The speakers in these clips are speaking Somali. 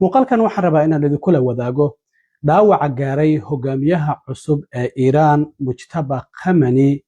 muuqaalkan waxaan rabaa inaan idinkula wadaago dhaawaca gaaray hogaamiyaha cusub ee Iiraan Mujtaba Khamenei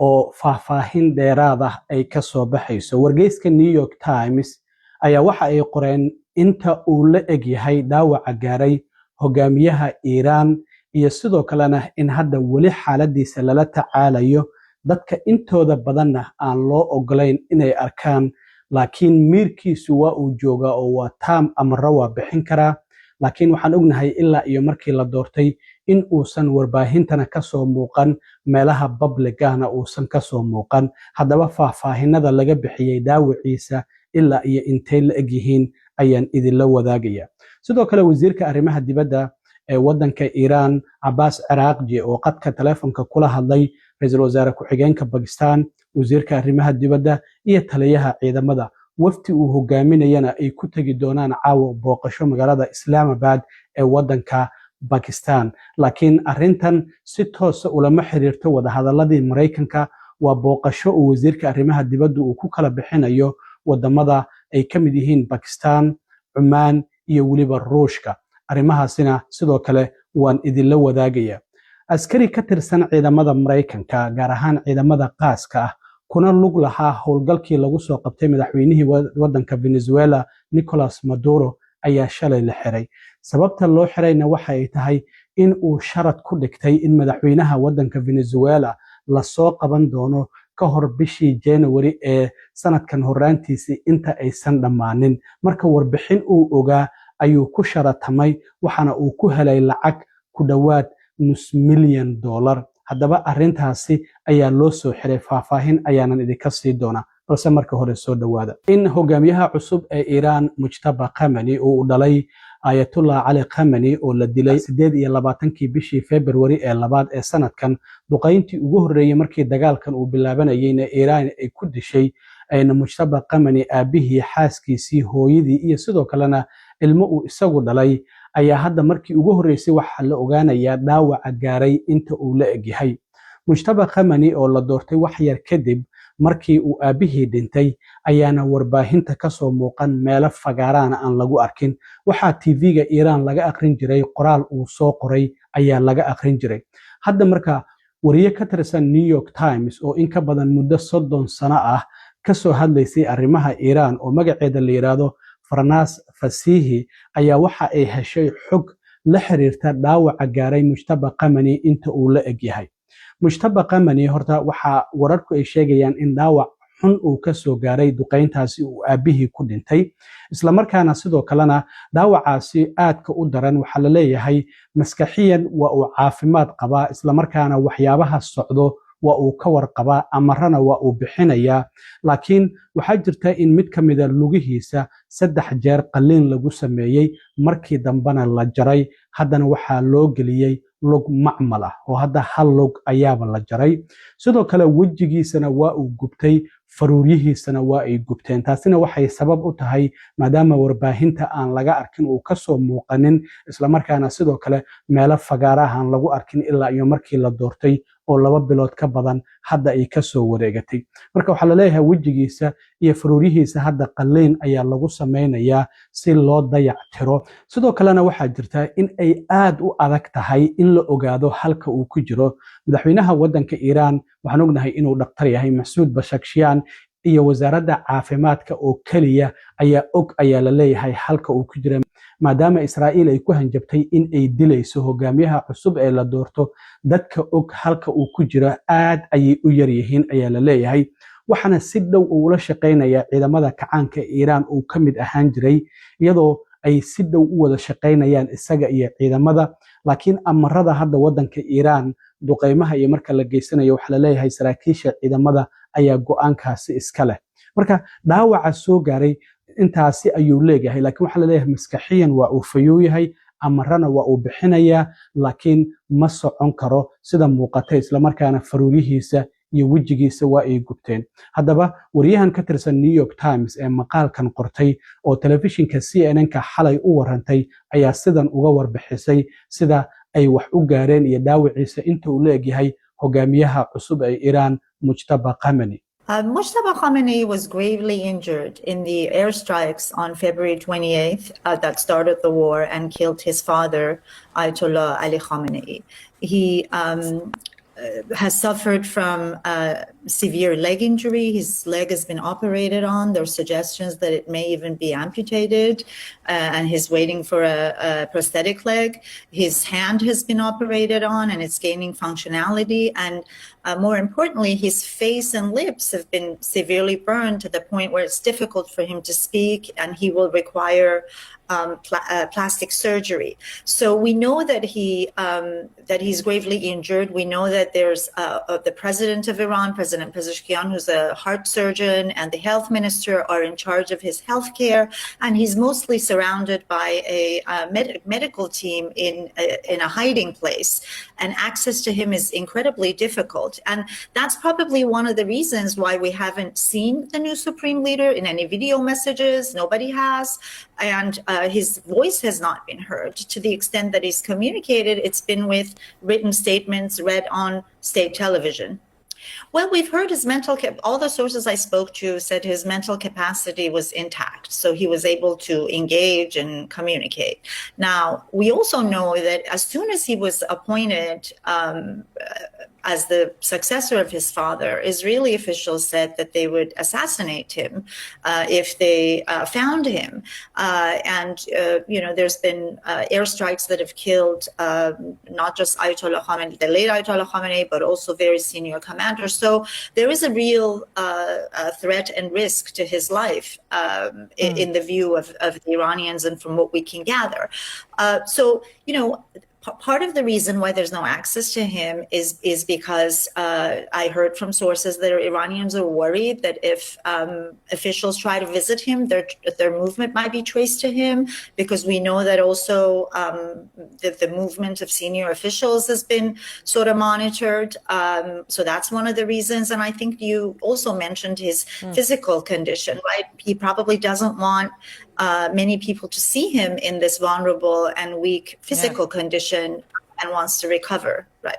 oo faahfaahin dheeraad ah ay ka soo baxayso. Wargeyska New York Times ayaa waxa ay qoreen inta uu la eg yahay dhaawaca gaaray hogaamiyaha Iiraan iyo sidoo kalena in hadda weli xaaladiisa lala tacaalayo, dadka intooda badanna aan loo ogolayn inay arkaan, laakiin miirkiisu waa uu joogaa oo waa taam amaro waa bixin karaa. laakiin waxaan ognahay ilaa iyo markii la doortay in uusan warbaahintana ka soo muuqan, meelaha publicana uusan ka soo muuqan. haddaba faahfaahinada laga bixiyay dhaawiciisa ilaa iyo intay la eg yihiin ayaan idinla wadaagaya. sidoo kale wasiirka arrimaha dibadda ee wadanka Iiraan Abbas Araghchi oo qadka telefoonka kula hadlay ra'iisul wasaare ku-xigeenka Pakistan, wasiirka arrimaha dibadda iyo taliyaha ciidamada wafti uu hogaaminayana ay ku tagi doonaan caawa booqasho magaalada Islamabad ee wadanka Pakistan. laakiin arrintan si toos ah ulama xiriirto wadahadaladii Mareykanka. waa booqasho uu wasiirka arrimaha dibadda uu ku kala bixinayo wadamada ay ka mid yihiin Pakistan, Oman iyo weliba Ruushka. arrimahaasina sidoo kale waan idinla wadaagaya. askari ka tirsan ciidamada Mareykanka, gaar ahaan ciidamada qaaska ah, kuna lug lahaa howlgalkii lagu soo qabtay madaxweynihii wadanka Venezuela Nicolas Maduro ayaa shalay la xiray. sababta loo xirayna waxa ay tahay in uu sharad ku dhigtay in madaxweynaha wadanka Venezuela la soo qaban doono ka hor bishii January ee sanadkan horaantiisii inta aysan dhammaanin. marka warbixin uu ogaa ayuu ku sharatamay, waxaana uu ku helay lacag ku dhowaad $500,000. haddaba arrintaasi ayaa loo soo xiray. faahfaahin ayaanan idinka sii doonaa, balse marka hore soo dhowaada. in hogaamiyaha cusub ee Iiraan Mujtaba Khamenei uu dhalay Ayatollah Ali Khamenei oo la dilay 28kii bishii February ee labaad ee sanadkan, duqeyntii ugu horreeyay markii dagaalkan uu bilaabanayayna Iiraan ay ku dishay ayna Mujtaba Khamenei aabihii, xaaskiisii, hooyadii iyo sidoo kalena ilmo uu isagu dhalay ayaa hadda markii ugu horreysay waxaa la ogaanayaa dhaawaca gaaray inta uu la eg yahay. Mujtaba Khamenei oo la doortay wax yar kadib markii uu aabihii dhintay ayaana warbaahinta ka soo muuqan, meelo fagaaraana aan lagu arkin. waxaa TV-ga Iiraan laga akhrin jiray qoraal uu soo qoray ayaa laga akhrin jiray. hadda marka wariye ka tirsan New York Times oo in ka badan muddo 30 sano ah ka soo hadlaysay arrimaha Iiraan oo magaceeda la yiraahdo Farnas Fasihi ayaa waxa ay heshay xog la xiriirta dhaawaca gaaray Mujtaba Khamenei inta uu la eg yahay. Mujtaba Khamenei horta waxa wararku ay sheegayaan in dhaawac xun uu ka soo gaaray duqeyntaasi uu aabihii ku dhintay, isla markaana sidoo kalena dhaawacaasi aadka u daran waxa la leeyahay maskaxiyan waa uu caafimaad qabaa, isla markaana waxyaabaha socdo waa uu ka warqabaa, amarana waa uu bixinayaa. laakiin waxaa jirta in mid ka mid a lugihiisa 3 jeer qalliin lagu sameeyey, markii dambena la jaray. haddana waxaa loo geliyey lug macmal ah oo hadda hal lug ayaaba la jaray. sidoo kale wejigiisana waa uu gubtay, faruuryihiisana waa ay gubteen. taasina waxay sabab u tahay maadaama warbaahinta aan laga arkin, uu ka soo muuqanin, isla markaana sidoo kale meelo fagaaraha aan lagu arkin ilaa iyo markii la doortay oo 2 bilood ka badan hadda ay ka soo wareegatay. marka waxaa la leeyahay wejigiisa iyo faruuryihiisa hadda qalliin ayaa lagu sameynayaa si loo dayac tiro. sidoo kalena waxaa jirta in ay aad u adag tahay in la ogaado halka uu ku jiro. madaxweynaha wadanka Iiraan waxaan ognahay inuu dhaqtar yahay, Masoud Pezeshkian, iyo wasaaradda caafimaadka oo kaliya ayaa og ayaa la leeyahay halka uu ku jira, maadaama Israa'iil ay ku hanjabtay in ay dilayso hogaamiyaha cusub ee la doorto. dadka og halka uu ku jiro aad ayay u yar yihiin ayaa la leeyahay. waxaana si dhow ula shaqeynaya ciidamada kacaanka Iiraan uu ka mid ahaan jiray, iyadoo ay si dhow u wada shaqeynayaan isaga iyo ciidamada. laakiin amarada hadda wadanka Iiraan duqeymaha iyo marka la geysanayo waxaa la leeyahay saraakiisha ciidamada ayaa go'aankaasi iska leh. marka dhaawaca soo gaaray intaasi ayuu leeyahay, laakiin waxaa la leeyahay maskaxiyan waa uu fayuu yahay, amarana waa uu bixinayaa, laakiin ma socon karo sida muuqata, isla markaana faruuryihiisa iyo wejigiisa waa ay gubteen. haddaba wariyahan ka tirsan New York Times ee maqaalkan qortay oo telefishinka CNN-ka xalay u warantay ayaa sidan uga warbixisay sida ay wax u gaareen iyo dhaawiciisa inta uu la eg yahay hogaamiyaha cusub ee Iiraan Mujtaba Khamenei. Mujtaba Khamenei was gravely injured in the airstrikes on February 28th that started the war and killed his father, Ayatollah Ali Khamenei. He has suffered from severe leg injury. His leg has been operated on. There are suggestions that it may even be amputated, and he's waiting for a prosthetic leg. His hand has been operated on, and it's gaining functionality. And more importantly, his face and lips have been severely burned to the point where it's difficult for him to speak, and he will require plastic surgery. So we know that he's gravely injured. We know that there's the president of Iran, President Pezeshkian, who's a heart surgeon, and the health minister are in charge of his health care, and he's mostly surrounded by a medical team in a hiding place, and access to him is incredibly difficult. And that's probably one of the reasons why we haven't seen the new supreme leader in any video messages. Nobody has. And his voice has not been heard. To the extent that he's communicated, it's been with written statements read on state television. Well, we've heard his all the sources I spoke to said his mental capacity was intact, so he was able to engage and communicate. Now, we also know that as soon as he was appointed as the successor of his father, Israeli officials said that they would assassinate him if they found him. There's been airstrikes that have killed not just Ayatollah Khamenei, the late Ayatollah Khamenei, but also very senior commanders. So there is a real threat and risk to his life in the view of the Iranians and from what we can gather. Part of the reason why there's no access to him is because I heard from sources that Iranians are worried that if officials try to visit him, their movement might be traced to him, because we know that also the movement of senior officials has been sort of monitored. So that's one of the reasons. And I think you also mentioned his physical condition, right? He probably doesn't want many people to see him in this vulnerable and weak physical condition and wants to recover, right?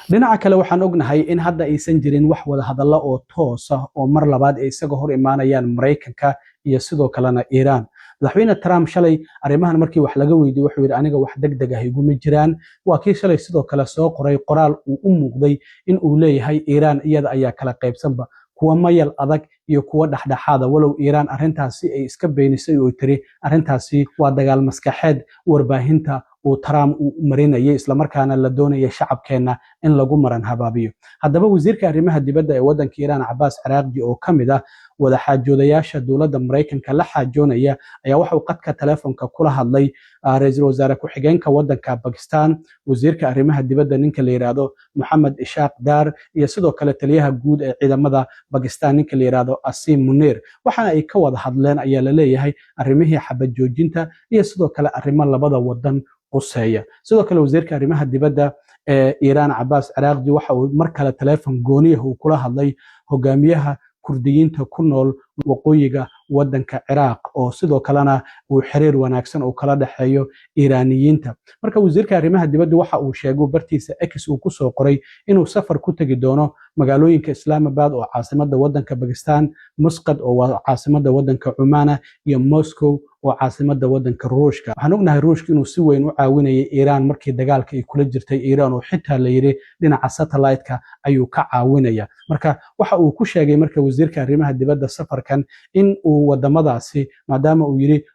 dhinaca kale waxaan ognahay in hadda aysan jirin wax wada hadallo oo toos ah oo mar labaad ay isaga hor imaanayaan Mareykanka iyo sidoo kalena Iran. madaxweyne Trump shalay arrimahan markii wax laga weydiiyay wuxuu yiri aniga wax degdeg ah iguma jiraan. waa kii shalay sidoo kale soo qoray qoraal uu u muuqday in uu leeyahay Iran iyada ayaa kala qaybsanba kuwa mayal adag iyo kuwa dhaxdhaxaada, walow Iran arrintaasi ay iska beenisay oo tiri arrintaasi waa dagaal maskaxeed warbaahinta oo Trump uu marinayay isla markaana la doonayay shacabkeena in lagu maran habaabiyo. haddaba wasiirka arrimaha dibadda ee wadanka Iran Abbas Araghchi oo kamid ah wada xaajoodayaasha dawladda Mareykanka la xaajoonaya ayaa waxa uu qadka telefoonka kula hadlay ra'iisul wasaare ku xigeenka wadanka Pakistan, wasiirka arrimaha dibadda ninka la yiraahdo Mohammad Ishaq Dar, iyo sidoo kale taliyaha guud ee ciidamada Pakistan ninka la yiraahdo Asim Munir. waxaana ay ka wada hadleen ayaa la leeyahay arrimihii xabad joojinta iyo sidoo kale arrimo labada wadan quseeya. sidoo kale wasiirka arrimaha dibadda ee Iran Abbas Araghchi waxa uu mar kale telefoon gooni ah kula hadlay hogaamiyaha kurdiyiinta ku nool waqooyiga wadanka Ciraaq oo sidoo kalena uu xiriir wanaagsan oo kala dhaxeeyo Iiraaniyiinta. marka wasiirka arrimaha dibadda waxa uu sheegay bartiisa X uu ku soo qoray inuu safar ku tagi doono magaalooyinka Islamabad oo caasimada wadanka Pakistan, Muscat oo caasimada wadanka Oman, iyo Moscow oo caasimada wadanka Ruushka. waxaan ognahay Ruushka inuu si weyn u caawinayay Iran markii dagaalka ay kula jirtay Iran oo xitaa la yiri dhinaca satellite-ka ayuu ka caawinaya. marka waxa uu ku sheegay marka wasiirka arrimaha dibadda safarkan in uu wadamadaasi maadaama uu yiri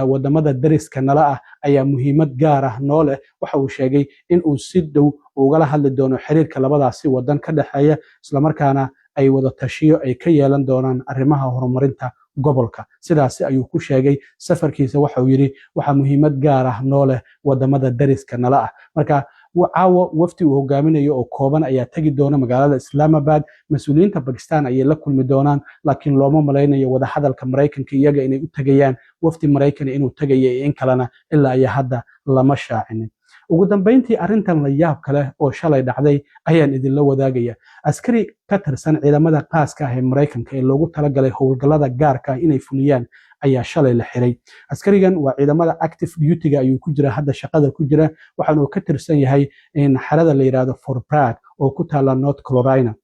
wadamada dariska nala ah ayaa muhiimad gaar ah noo leh, waxa uu sheegay in uu si dhow ugala hadli doono xiriirka labadaasi wadan ka dhaxeeya isla markaana ay wada tashiyo ay ka yeelan doonaan arrimaha horumarinta gobolka. sidaasi ayuu ku sheegay safarkiisa. waxa uu yiri waxa muhiimad gaar ah noo leh wadamada dariska nala ah. marka caawa wafdi uu hogaaminayo oo kooban ayaa tagi doona magaalada Islamabad. mas'uuliyiinta Pakistan ayay la kulmi doonaan, laakiin looma malaynayo wada hadalka Mareykanka iyaga inay u tagayaan wafdi Mareykan inuu tagayo in kalena ilaa ay hadda lama shaacinin. ugu dambeyntii arrintan la yaab kale oo shalay dhacday ayaan idinla wadaagaya. askari ka tirsan ciidamada qaaska ah ee Mareykanka ee loogu talagalay howlgallada gaarka ah inay fuliyaan ayaa shalay la xiray. askarigan waa ciidamada active duty-ga ayuu ku jira hadda shaqada ku jira, waxaana uu ka tirsan yahay xarada la yiraahdo Fort Bragg oo ku taala North Carolina.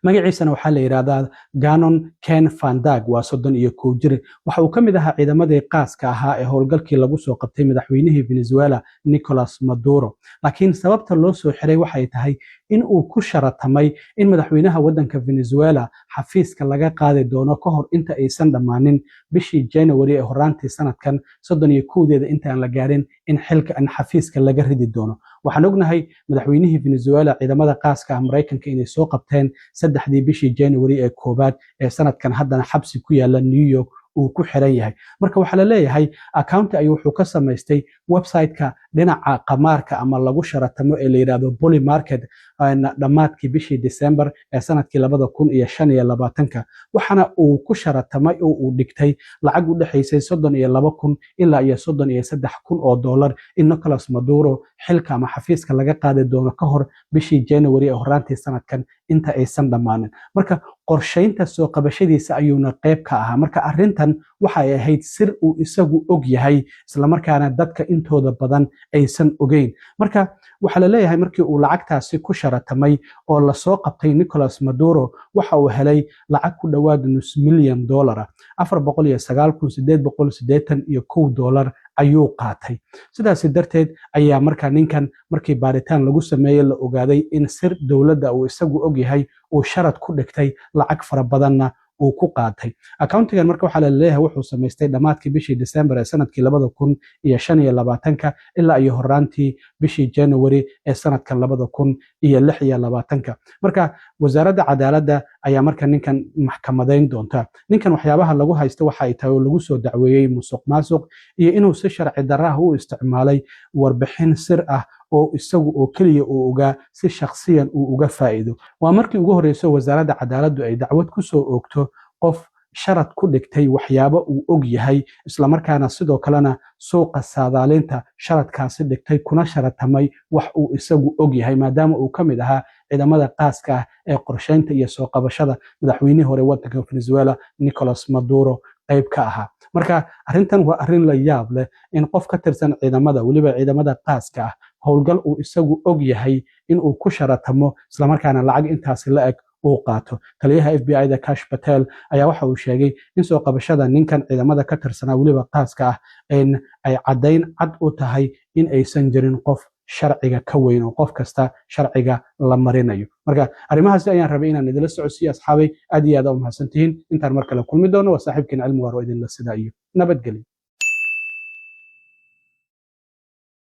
magaciisana waxaa la yidhaahdaa Ganon Ken Van Dag waa 31 jir waxa uu ka mid ahaa ciidamadii qaaska ahaa ee howlgalkii lagu soo qabtay madaxweynihii Venezuela Nicolas Maduro laakiin sababta loo soo xiray waxay tahay in uu ku sharatamay in madaxweynaha wadanka Venezuela xafiiska laga qaadi doono ka hor inta aysan dhammaanin bishii January ee horaantii sanadkan 31deeda inta aan la gaarin in xafiiska laga ridi doono waxaan ognahay madaxweynihii Venezuela ciidamada qaaska ah Mareykanka inay soo qabteen 3 bishii January ee koobaad ee sanadkan haddana xabsi ku yaala New York uu ku xiran yahay marka waxa la leeyahay account ayuu wuxuu ka samaystay website-ka dhinaca qamaarka ama lagu sharatamo ee la yiraahdo Bully Market dhamaadkii bishii December ee sanadkii 2025 waxana uu ku sharatamay oo uu dhigtay lacag u dhaxaysay 32,000 ilaa iyo 33,000 oo dollar in Nicolas Maduro xilka ama xafiiska laga qaadi doono ka hor bishii January ee horaantii sanadkan inta aysan dhammaanin marka qorsheynta soo qabashadiisa ayuuna qayb ka ahaa marka arrintan waxay ahayd sir uu isagu og yahay isla markaana dadka intooda badan aysan ogeyn marka waxa la leeyahay markii uu lacagtaasi ku sharatamay oo la soo qabtay Nicolas Maduro waxa uu helay lacag ku dhawaad $500,000 $409,881 ayuu qaatay sidaas darteed ayaa marka ninkan markii baaritaan lagu sameeyay la ogaaday in sir dawladda uu isagu og yahay uu sharad ku dhigtay lacag fara badanna uu ku qaatay accountigan marka waxa la leeyahay wuxuu sameystay dhamaadkii bishii December ee sanadkii 2025 ilaa iyo horaantii bishii January ee sanadkan 2026 marka wasaaradda cadaaladda ayaa marka ninkan maxkamadeyn doonta ninkan waxyaabaha lagu haysto waxa ay tahay oo lagu soo dacweeyay musuqmaasuq iyo inuu si sharci darro ah u isticmaalay warbixin sir ah oo isagu oo kaliya uu ogaa si shakhsiyan uu uga faa'iido waa markii ugu horeysay wasaaradda cadaaladdu ay dacwad ku soo oogto qof sharad ku dhigtay waxyaabo uu og yahay isla markaana sidoo kalena suuqa saadaalinta sharadkaasi dhigtay kuna sharatamay wax uu isagu og yahay maadaama uu ka mid ahaa ciidamada qaaska ah ee qorsheynta iyo soo qabashada madaxweynihii hore wadanka Venezuela Nicolas Maduro qayb ka ahaa marka arrintan waa arrin la yaab leh in qof ka tirsan ciidamada waliba ciidamada qaaska ah howlgal uu isagu og yahay in uu ku sharatamo isla markaana lacag intaasi la eg uu qaato taliyaha FBI-da Kash Patel ayaa waxa uu sheegay in soo qabashada ninkan ciidamada ka tirsanaa waliba qaaska ah in ay cadayn cad u tahay in aysan jirin qof sharciga ka weyn oo qof kasta sharciga la marinayo marka arrimahaas ayaan rabay inaan idila socodsiiyo asxaabay aad iyo aad u mahadsantihiin intaan mar kale kulmi doono waa saaxiibkeen cilmi waaro idin la sidaa iyo nabadgelyo